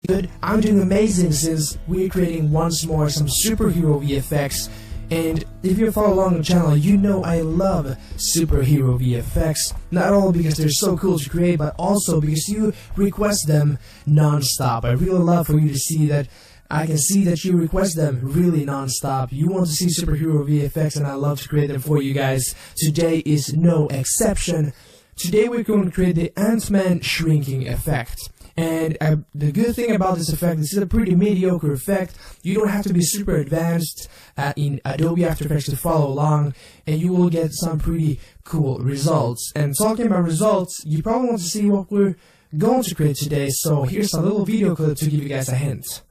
good. I'm doing amazing since we're creating once more some superhero VFX. And if you follow along the channel, you know I love superhero VFX. Not only because they're so cool to create, but also because you request them non-stop. I really love for you to see that. I can see that you request them really non-stop. You want to see superhero VFX, and I love to create them for you guys. Today is no exception. Today we're going to create the Ant-Man shrinking effect. And the good thing about this effect, this is a pretty mediocre effect. You don't have to be super advanced in Adobe After Effects to follow along, and you will get some pretty cool results. And talking about results, you probably want to see what we're going to create today, so here's a little video clip to give you guys a hint.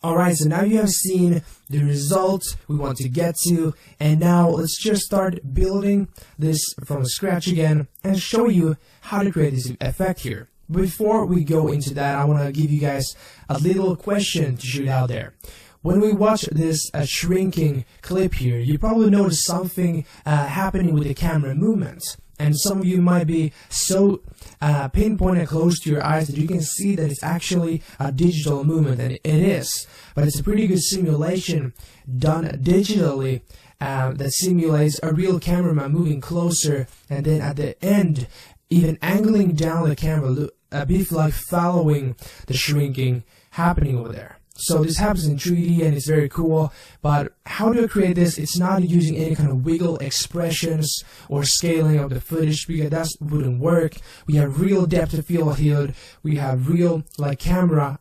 Alright, so now you have seen the result we want to get to, and now let's just start building this from scratch again and show you how to create this effect here. Before we go into that, I want to give you guys a little question to shoot out there. When we watch this shrinking clip here, you probably notice something happening with the camera movement. And some of you might be so pinpointed close to your eyes that you can see that it's actually a digital movement, and it is. But it's a pretty good simulation done digitally that simulates a real cameraman moving closer, and then at the end, even angling down the camera, a bit like following the shrinking happening over there. So this happens in 3D and it's very cool, but how to create this? It's not using any kind of wiggle expressions or scaling of the footage, because that wouldn't work. We have real depth of field here. We have real like camera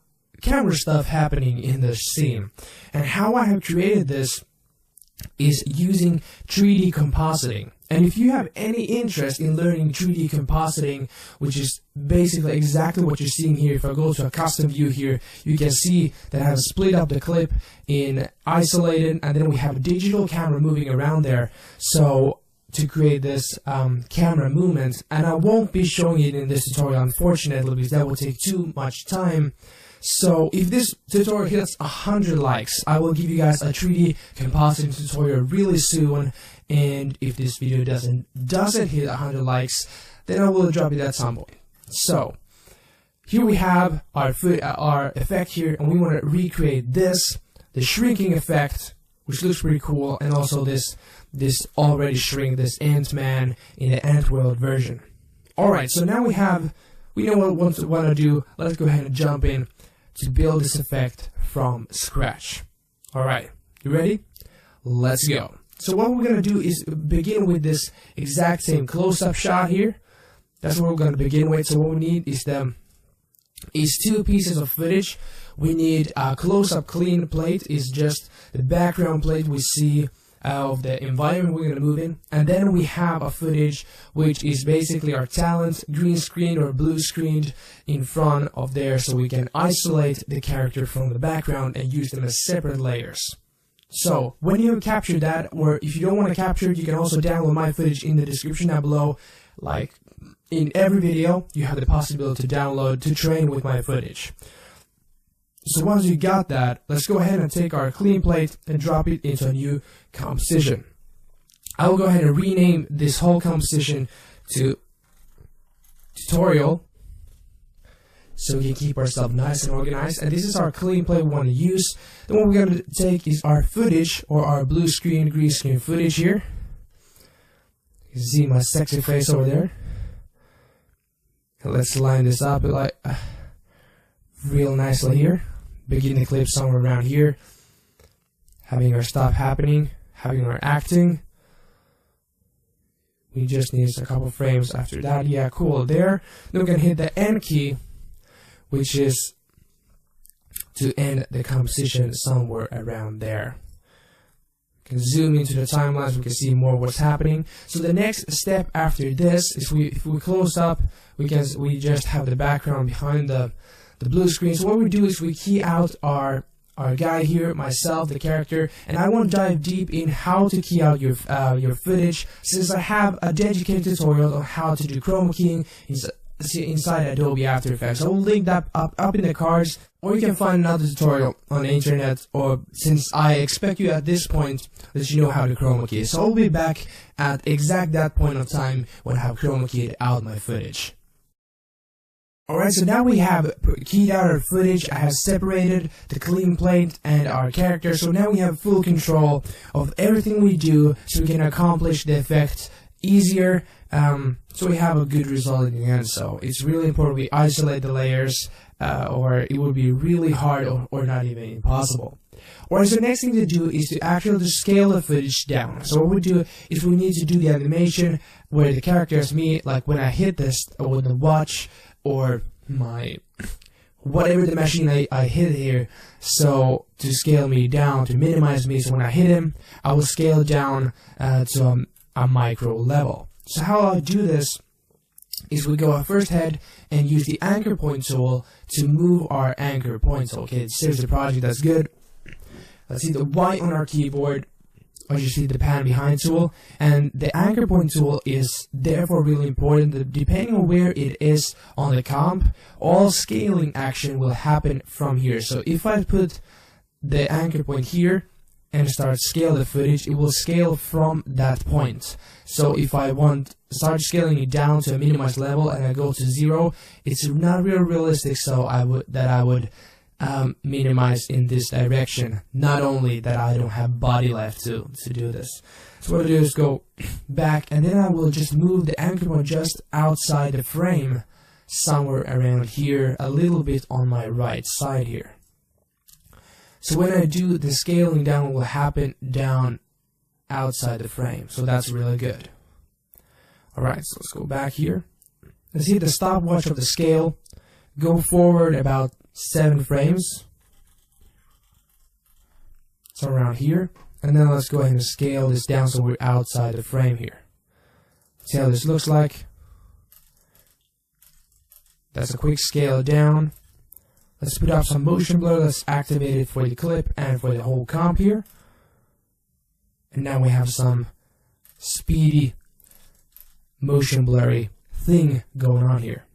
stuff happening in the scene. And how I have created this is using 3D compositing. And if you have any interest in learning 3D compositing, which is basically exactly what you're seeing here, if I go to a custom view here, you can see that I have split up the clip in isolated, and then we have a digital camera moving around there. So to create this camera movement, and I won't be showing it in this tutorial, unfortunately, because that will take too much time. So if this tutorial hits 100 likes, I will give you guys a 3D compositing tutorial really soon. And if this video doesn't hit 100 likes, then I will drop it at some point. So here we have our effect here, and we want to recreate this, the shrinking effect, which looks pretty cool, and also this already shrink, this Ant-Man in the Ant-World version. Alright, so now we know what we want to do. Let's go ahead and jump in to build this effect from scratch. Alright, you ready? Let's go. So what we're going to do is begin with this exact same close-up shot here. That's what we're going to begin with. So what we need is two pieces of footage. We need a close-up clean plate, is just the background plate we see of the environment we're going to move in. And then we have a footage which is basically our talent, green screen or blue screened in front of there, so we can isolate the character from the background and use them as separate layers. So when you capture that, or if you don't want to capture it, you can also download my footage in the description down below. Like in every video, you have the possibility to download to train with my footage. So once you got that, let's go ahead and take our clean plate and drop it into a new composition. I will go ahead and rename this whole composition to tutorial, so we can keep ourselves nice and organized. And this is our clean plate we want to use. Then what we're going to take is our footage, or our blue screen, green screen footage here. You can see my sexy face over there. And let's line this up like real nicely here. Begin the clip somewhere around here. Having our stuff happening, having our acting. We just need a couple frames after that. Yeah, cool. There. Then we can hit the end key, which is to end the composition somewhere around there. We can zoom into the timelines, we can see more what's happening. So the next step after this is if we close up, we just have the background behind the blue screen. So what we do is we key out our guy here, myself, the character, and I won't dive deep in how to key out your footage, since I have a dedicated tutorial on how to do chroma keying. It's see inside Adobe After Effects. I will link that up in the cards, or you can find another tutorial on the internet, or since I expect you at this point that you know how to chroma key. So I'll be back at exact that point of time when I have chroma keyed out my footage. Alright, so now we have keyed out our footage. I have separated the clean plate and our character, so now we have full control of everything we do, so we can accomplish the effect easier, so we have a good result in the end. So it's really important we isolate the layers, or it would be really hard or not even impossible. Alright, so the next thing to do is to actually just scale the footage down. So what we do is we need to do the animation where the characters meet, like when I hit this, or with the watch, or my whatever the machine I hit here. So to scale me down, to minimize me, so when I hit him, I will scale down to a micro level. So how I do this is we go first ahead and use the anchor point tool to move our anchor points. Okay, it saves the project, that's good. Let's see the Y on our keyboard, or you see the pan behind tool, and the anchor point tool is therefore really important. That depending on where it is on the comp, all scaling action will happen from here. So if I put the anchor point here and start scale the footage, it will scale from that point. So if I start scaling it down to a minimized level and I go to 0, it's not real realistic. So I would minimize in this direction. Not only that, I don't have body left to do this. So what I do is go back, and then I will just move the anchor point just outside the frame, somewhere around here, a little bit on my right side here. So when I do, the scaling down will happen down outside the frame. So that's really good. Alright, so let's go back here. Let's hit the stopwatch of the scale. Go forward about 7 frames. So around here. And then let's go ahead and scale this down so we're outside the frame here. See how this looks like. That's a quick scale down. Let's put up some motion blur. Let's activate it for the clip and for the whole comp here. And now we have some speedy motion blurry thing going on here.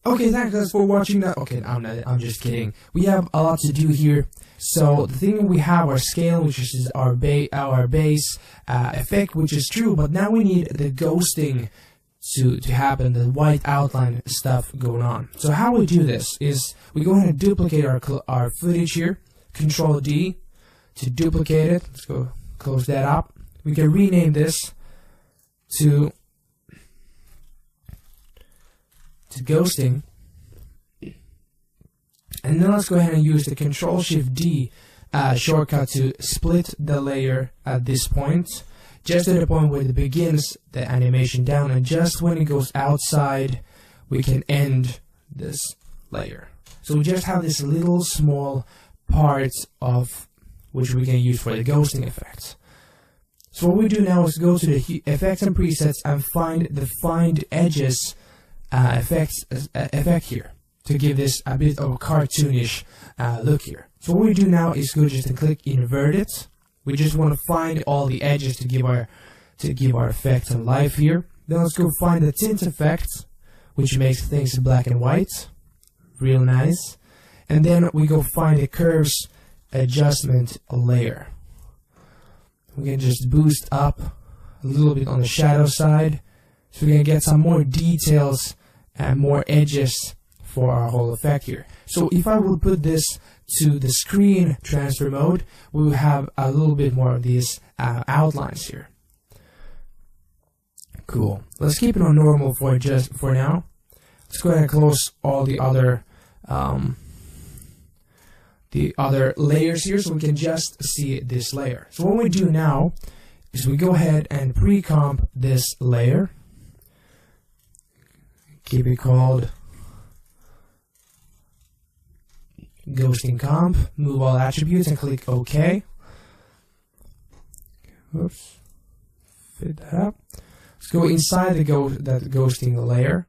Okay, thanks for watching that. Okay, I'm just kidding. We have a lot to do here. So the thing we have our scale, which is our base effect, which is true, but now we need the ghosting to happen, the white outline stuff going on. So how we do this is we go ahead and duplicate our footage here. Control D to duplicate it. Let's go close that up. We can rename this to ghosting, and then let's go ahead and use the Control Shift D shortcut to split the layer at this point, just at the point where it begins the animation down, and just when it goes outside we can end this layer. So we just have this little small part of which we can use for the ghosting effect. So what we do now is go to the effects and presets and find the find edges effect here to give this a bit of a cartoonish look here. So what we do now is go just and click invert it. We just want to find all the edges to give our effect some life here. Then let's go find the tint effect, which makes things black and white, real nice. And then we go find the curves adjustment layer. We can just boost up a little bit on the shadow side, so we can get some more details and more edges for our whole effect here. So if I would put this to the screen transfer mode, we will have a little bit more of these outlines here. Cool. Let's keep it on normal for now. Let's go ahead and close all the other layers here, so we can just see this layer. So what we do now is we go ahead and pre-comp this layer. Keep it called ghosting comp. Move all attributes and click OK. Oops. Fit that up. Let's go inside that ghosting layer.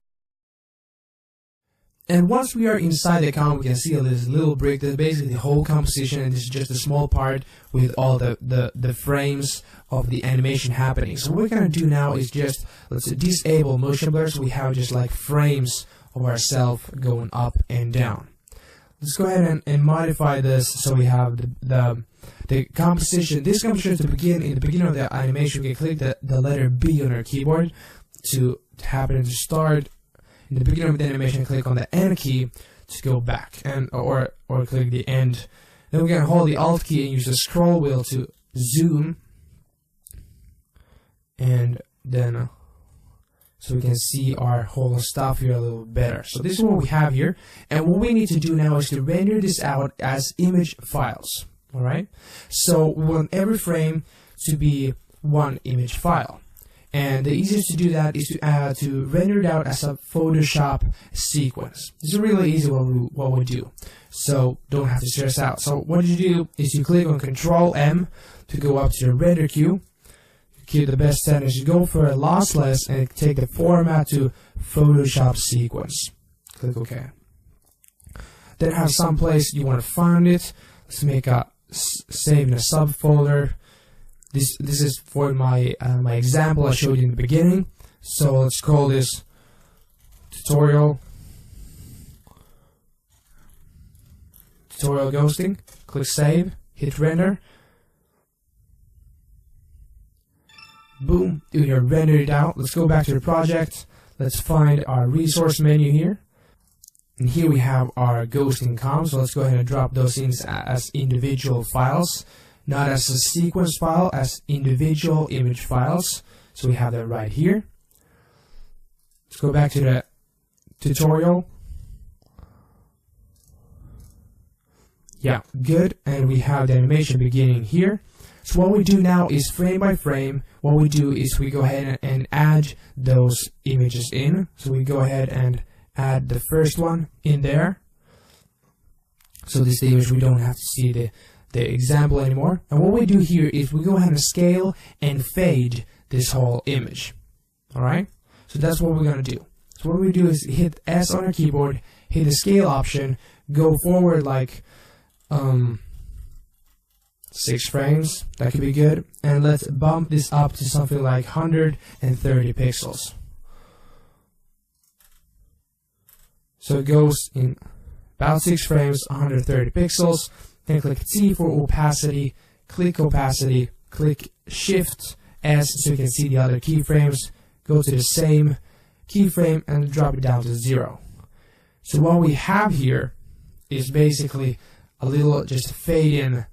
And once we are inside the comp, we can see this little brick that's basically the whole composition, and this is just a small part with all the frames of the animation happening. So what we're going to do now is just, let's disable motion blur, so we have just like frames of ourselves going up and down. Let's go ahead and modify this so we have the composition. This composition in the beginning of the animation, we can click the letter B on our keyboard to happen to start. In the beginning of the animation, click on the N key to go back, and or click the end. Then we can hold the Alt key and use the scroll wheel to zoom, and then so we can see our whole stuff here a little better. So this is what we have here, and what we need to do now is to render this out as image files. All right. So we want every frame to be one image file. And the easiest to do that is to render it out as a Photoshop sequence. This is really easy what we do, so don't have to stress out. So what you do is you click on Control M to go up to the render queue. Keep the best settings. You go for a lossless and take the format to Photoshop sequence. Click OK. Then have some place you want to find it. Let's make a save in a subfolder. This is for my example I showed you in the beginning. So let's call this tutorial ghosting. Click save, hit render. Boom, we have rendered it out. Let's go back to the project. Let's find our resource menu here. And here we have our ghosting comp. So let's go ahead and drop those in as individual files. Not as a sequence file, as individual image files. So we have that right here. Let's go back to the tutorial. Yeah, good. And we have the animation beginning here. So what we do now is frame by frame. What we do is we go ahead and add those images in. So we go ahead and add the first one in there. So this is the image, we don't have to see the example anymore. And what we do here is we go ahead and scale and fade this whole image. Alright? So that's what we're going to do. So what we do is hit S on our keyboard, hit the scale option, go forward like 6 frames, that could be good, and let's bump this up to something like 130 pixels. So it goes in about 6 frames, 130 pixels. Then click T for opacity, click Shift S so you can see the other keyframes, go to the same keyframe and drop it down to 0. So what we have here is basically a little just fade in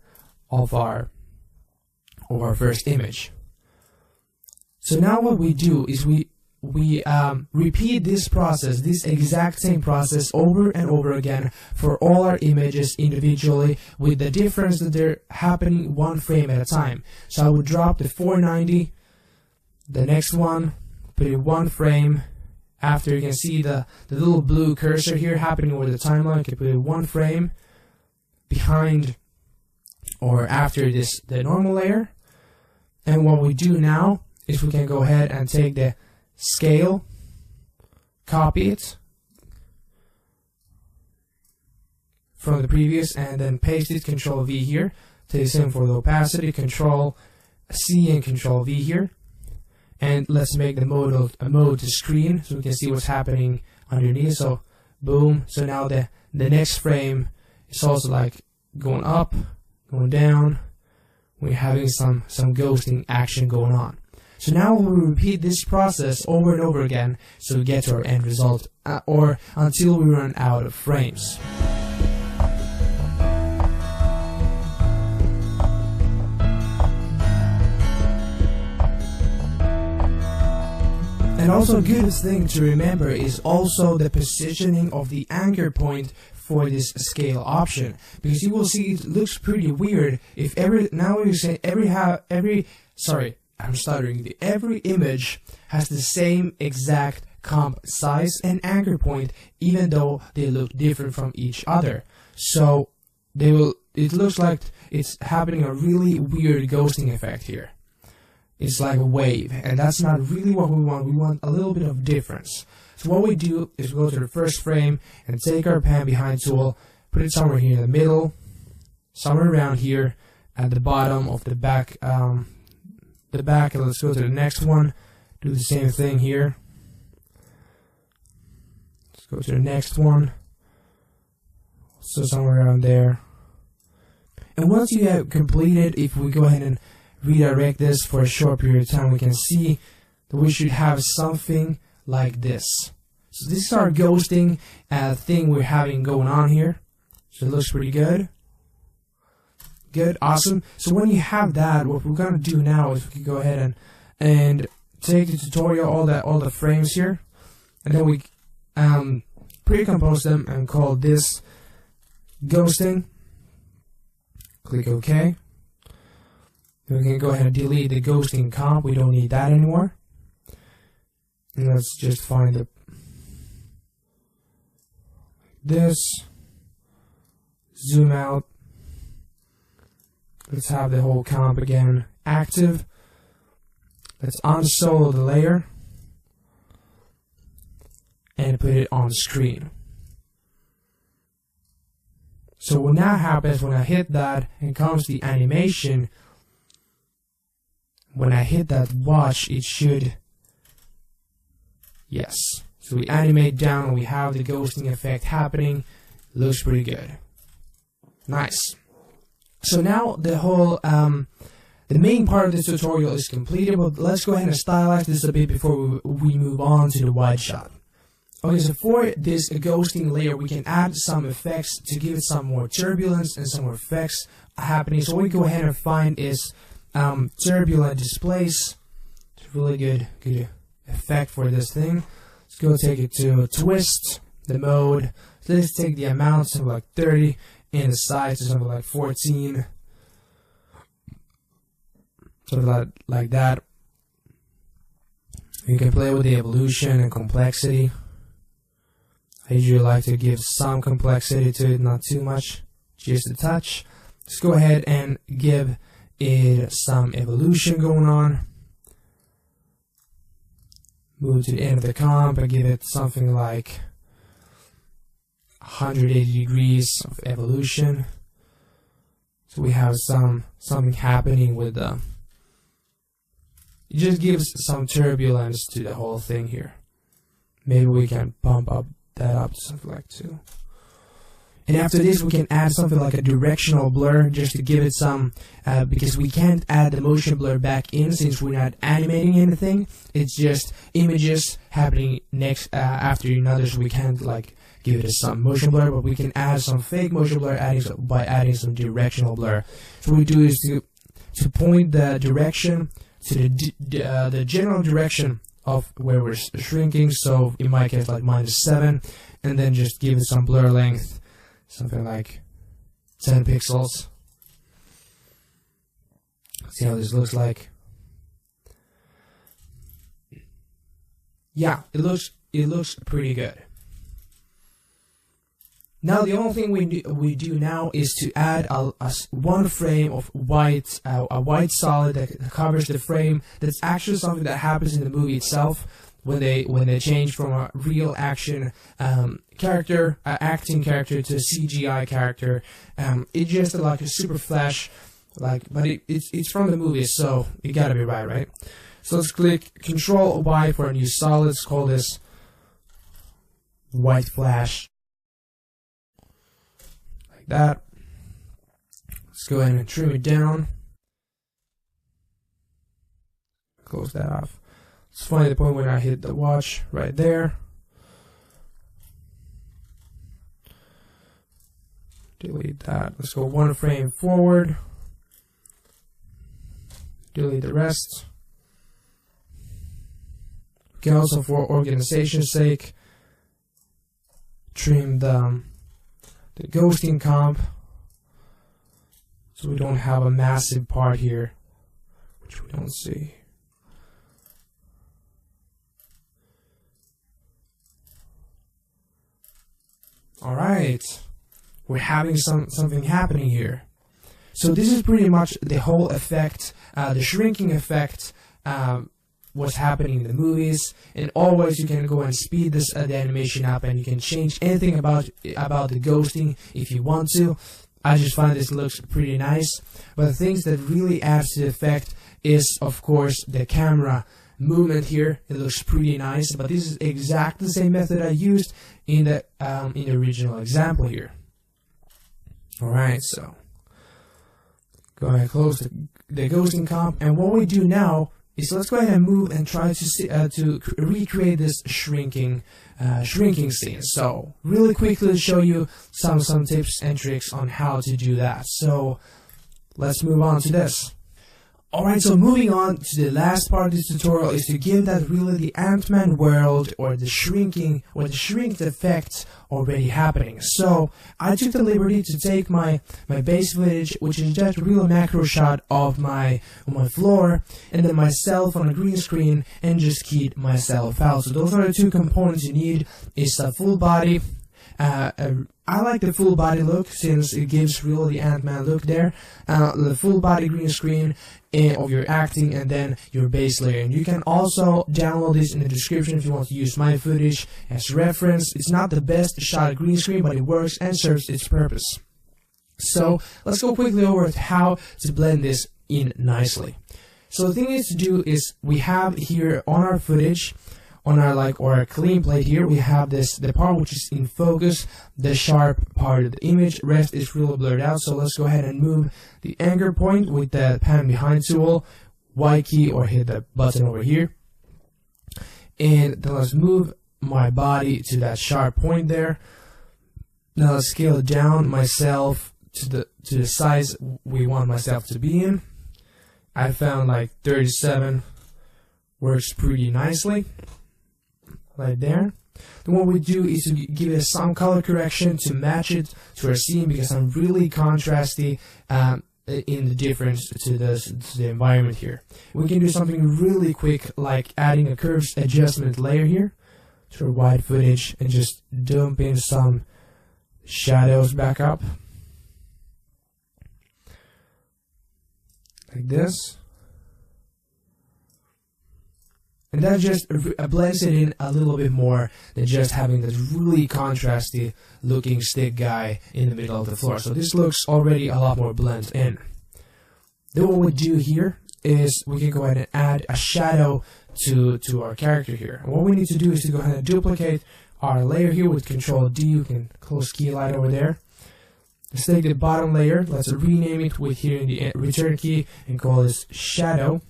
of our first image. So now what we do is we repeat this process, this exact same process over and over again for all our images individually, with the difference that they're happening one frame at a time. So I would drop the 490, the next one, put it one frame. After, you can see the little blue cursor here happening over the timeline. You can put it one frame behind or after the normal layer. And what we do now is we can go ahead and take the scale, copy it from the previous, and then paste it, Control V here. Take the same for the opacity, Control C and Control V here. And let's make the mode to screen so we can see what's happening underneath. So boom. So now the next frame is also like going up, going down. We're having some ghosting action going on. So now we repeat this process over and over again so we get to our end result, or until we run out of frames. And also a good thing to remember is also the positioning of the anchor point for this scale option, because you will see it looks pretty weird if every image has the same exact comp size and anchor point, even though they look different from each other. So it looks like it's happening a really weird ghosting effect here. It's like a wave, and that's not really what we want. We want a little bit of difference. So what we do is we go to the first frame and take our pan behind tool, put it somewhere here in the middle, somewhere around here at the bottom of the back, and let's go to the next one, do the same thing here. Let's go to the next one, so somewhere around there. And once you have completed, if we go ahead and redirect this for a short period of time, we can see that we should have something like this. So this is our ghosting thing we're having going on here. So it looks pretty good. Good, awesome. So when you have that, what we're gonna do now is we can go ahead and take the tutorial, all the frames here, and then we pre-compose them and call this ghosting. Click OK. Then we can go ahead and delete the ghosting comp. We don't need that anymore. And let's just find this. Zoom out. Let's have the whole comp again active. Let's unsolo the layer and put it on screen. So what now happens when I hit that and comes the animation, when I hit that watch, it should, yes. So we animate down and we have the ghosting effect happening. Looks pretty good. Nice. So now the whole, the main part of this tutorial is completed, but let's go ahead and stylize this a bit before we move on to the wide shot. Okay, so for this ghosting layer, we can add some effects to give it some more turbulence and some more effects happening. So what we go ahead and find is turbulent displace. It's a really good effect for this thing. Let's go take it to twist, the mode. So let's take the amount, something like 30, and the size to something like 14. Something like that. You can play with the evolution and complexity. I usually like to give some complexity to it, not too much, just a touch. Let's go ahead and give it some evolution going on. Move to the end of the comp and give it something like 180 degrees of evolution. So we have something happening with the. It just gives some turbulence to the whole thing here. Maybe we can pump that up to something like 2. And after this we can add something like a directional blur just to give it some, because we can't add the motion blur back in since we're not animating anything. It's just images happening next after another, so we can't like give it some motion blur, but we can add some fake motion blur by adding some directional blur. So what we do is to point the direction to the general direction of where we're shrinking, so in my case like -7, and then just give it some blur length, something like 10 pixels. See how this looks like. Yeah, it looks pretty good. Now the only thing we do now is to add one frame of white, a white solid that covers the frame. That's actually something that happens in the movie itself when they change from a real action character, acting character, to a CGI character. It's just like a super flash, but it's from the movie, so it gotta be right? So let's click Control Y for a new solid. Let's call this white flash. That. Let's go ahead and trim it down. Close that off. Let's find the point when I hit the watch right there. Delete that. Let's go 1 frame forward. Delete the rest. We can also, for organization's sake, trim the ghosting comp, so we don't have a massive part here, which we don't see. Alright, we're having something happening here. So this is pretty much the whole effect, the shrinking effect what's happening in the movies. And always you can go and speed this the animation up, and you can change anything about the ghosting if you want to. I just find this looks pretty nice. But the things that really adds to the effect is, of course, the camera movement here. It looks pretty nice, but this is exactly the same method I used in the original example here. Alright, so go ahead and close the ghosting comp, and what we do now is let's go ahead and move and try to recreate this shrinking scene. So really quickly to show you some tips and tricks on how to do that. So let's move on to this. Alright, so moving on to the last part of this tutorial is to give that really the Ant-Man world or the shrinking or the shrink effect already happening. So I took the liberty to take my base footage, which is just a real macro shot of my floor, and then myself on a green screen, and just keyed myself out. So those are the two components you need. Is a full body. I like the full body look since it gives really the Ant-Man look there. The full body green screen of your acting, and then your base layer. And you can also download this in the description if you want to use my footage as reference. It's not the best shot of green screen, but it works and serves its purpose. So let's go quickly over how to blend this in nicely. So the thing is to do is we have here on our footage, on our clean plate here, we have the part which is in focus, the sharp part of the image. Rest is really blurred out. So let's go ahead and move the anchor point with the pan behind tool, Y key, or hit the button over here, and then let's move my body to that sharp point there. Now let's scale it down myself to the size we want myself to be in. I found like 37 works pretty nicely. Right there. Then what we do is to give it some color correction to match it to our scene, because I'm really contrasty in the difference to the environment here. We can do something really quick, like adding a curves adjustment layer here to our wide footage, and just dump in some shadows back up like this. And that just blends it in a little bit more than just having this really contrasty looking stick guy in the middle of the floor. So this looks already a lot more blended in. Then what we do here is we can go ahead and add a shadow to our character here. And what we need to do is to go ahead and duplicate our layer here with Control D. You can close key light over there. Let's take the bottom layer. Let's rename it with here in the return key and call this shadow.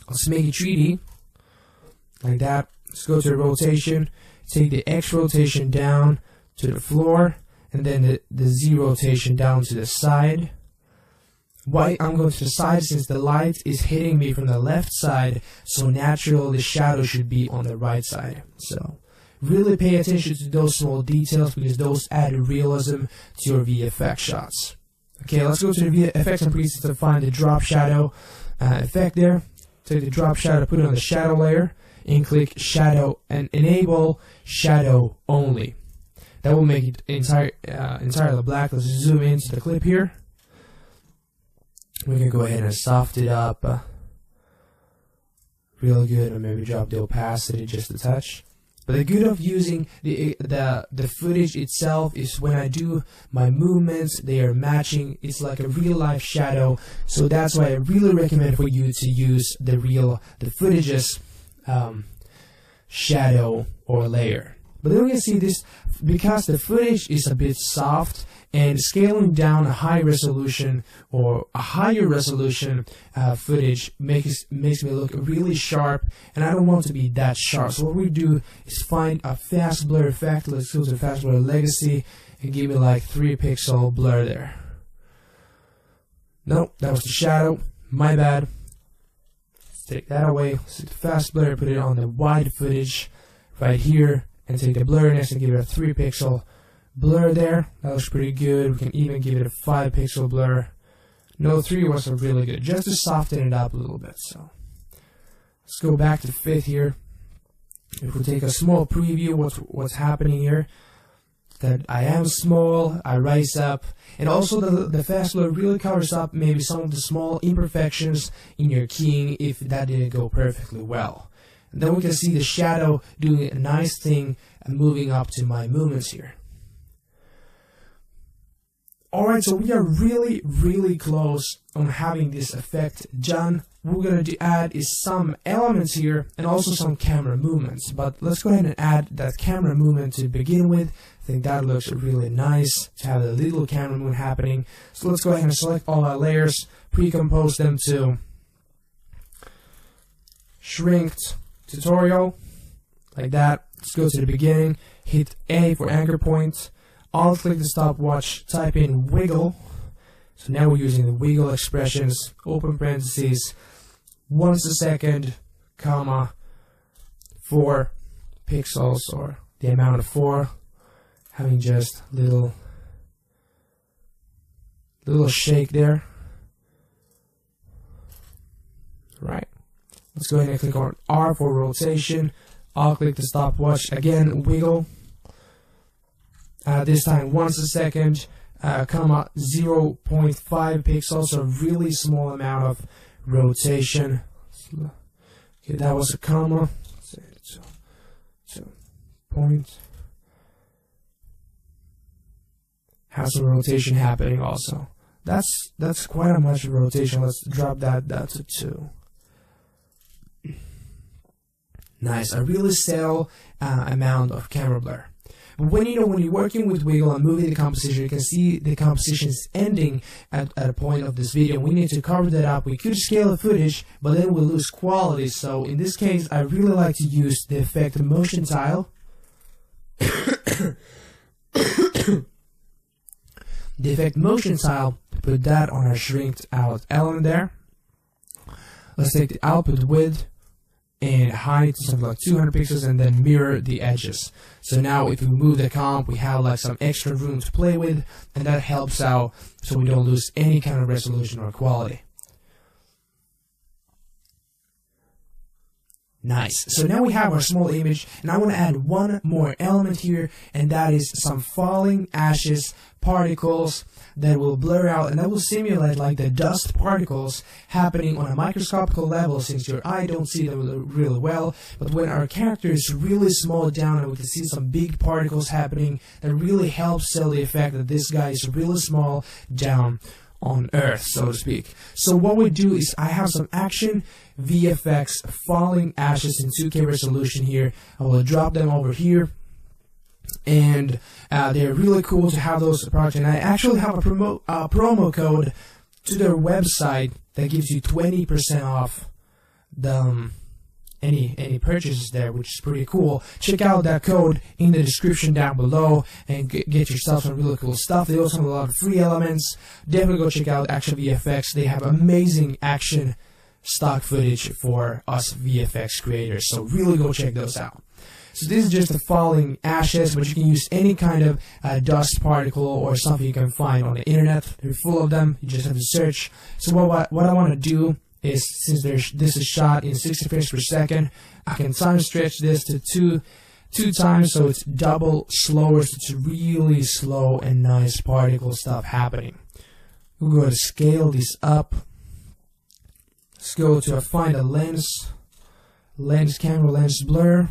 Let's make it 3D, like that. Let's go to the rotation, take the X rotation down to the floor, and then the Z rotation down to the side. Why I'm going to the side? Since the light is hitting me from the left side, so naturally the shadow should be on the right side. So really pay attention to those small details, because those add realism to your VFX shots. Okay, let's go to the VFX and presets to find the drop shadow effect there. Take the drop shadow, put it on the shadow layer, and click shadow and enable shadow only. That will make it entirely black. Let's zoom into the clip here. We can go ahead and soften it up real good, or maybe drop the opacity just a touch. But the good of using the footage itself is when I do my movements, they are matching. It's like a real life shadow. So that's why I really recommend for you to use the footage's shadow or layer. But then we can see this, because the footage is a bit soft, and scaling down a high resolution or a higher resolution footage makes me look really sharp, and I don't want to be that sharp. So what we do is find a fast blur effect. Let's go to fast blur legacy and give me like 3 pixel blur there. Nope, that was the shadow, my bad. Let's take that away. Let's take the fast blur, put it on the wide footage right here, and take the blurriness and give it a 3 pixel blur there. That looks pretty good. We can even give it a 5 pixel blur. No, 3 wasn't really good, just to soften it up a little bit. So let's go back to fit here. If we take a small preview what's happening here, that I am small, I rise up, and also the fast blur really covers up maybe some of the small imperfections in your keying if that didn't go perfectly well. And then we can see the shadow doing a nice thing and moving up to my movements here. Alright, so we are really close on having this effect done. What we're going to add is some elements here and also some camera movements. But let's go ahead and add that camera movement to begin with. I think that looks really nice to have a little camera movement happening. So let's go ahead and select all our layers, pre-compose them to shrinked tutorial, like that. Let's go to the beginning, hit A for anchor point. Alt click the stopwatch, type in wiggle. So now we're using the wiggle expressions, open parentheses, once a second, comma, 4 pixels, or the amount of 4, having just little shake there. Right. Let's go ahead and click on R for rotation. Alt click the stopwatch, again wiggle. This time once a second, comma 0.5 pixels, a really small amount of rotation. Okay, that was a comma. So point. Have some rotation happening also. That's quite a much rotation. Let's drop that down to 2. Nice, a really subtle amount of camera blur. But when you're working with wiggle and moving the composition, you can see the composition is ending at a point of this video. We need to cover that up. We could scale the footage, but then we'll lose quality. So in this case, I really like to use the effect motion tile. The effect motion tile, put that on our shrinked out element there. Let's take the output width and height to something like 200 pixels and then mirror the edges. So now if we move the comp, we have like some extra room to play with, and that helps out so we don't lose any kind of resolution or quality. Nice. So now we have our small image, and I want to add one more element here, and that is some falling ashes particles that will blur out, and that will simulate like the dust particles happening on a microscopical level, since your eye don't see them really well. But when our character is really small down and we can see some big particles happening, that really helps sell the effect that this guy is really small down on Earth, so to speak. So what we do is I have some action VFX falling ashes in 2K resolution here. I will drop them over here, and they're really cool to have those products. And I actually have a promo code to their website that gives you 20% off the any purchases there, which is pretty cool. Check out that code in the description down below and get yourself some really cool stuff. They also have a lot of free elements. Definitely go check out Action VFX. They have amazing action stock footage for us VFX creators, so really go check those out. So this is just the falling ashes, but you can use any kind of dust particle or something you can find on the internet. They're full of them. You just have to search. So what I want to do is, since this is shot in 60 frames per second, I can time stretch this to two times, so it's double slower, so it's really slow and nice particle stuff happening. We'll go to scale this up. Let's go to find a lens, camera lens blur.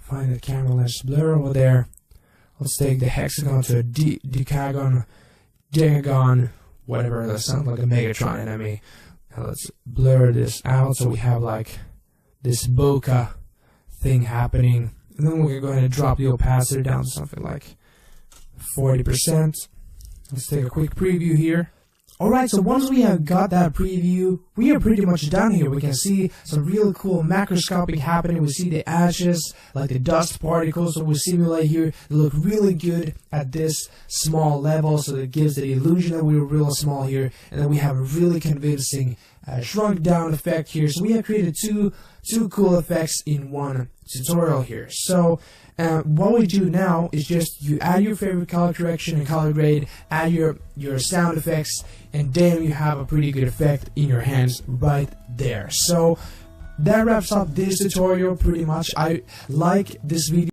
Find the camera lens blur over there. Let's take the hexagon to a decagon, whatever. That sounds like a Megatron enemy. Now let's blur this out so we have like this bokeh thing happening. And then we're going to drop the opacity down to something like 40%. Let's take a quick preview here. Alright, so once we have got that preview, we are pretty much done here. We can see some really cool macroscopic happening. We see the ashes, like the dust particles that we simulate here. They look really good at this small level, so it gives the illusion that we're real small here. And then we have a really convincing shrunk down effect here. So we have created two cool effects in one tutorial here. So what we do now is just you add your favorite color correction and color grade, add your sound effects, and then you have a pretty good effect in your hands right there. So that wraps up this tutorial pretty much. I like this video.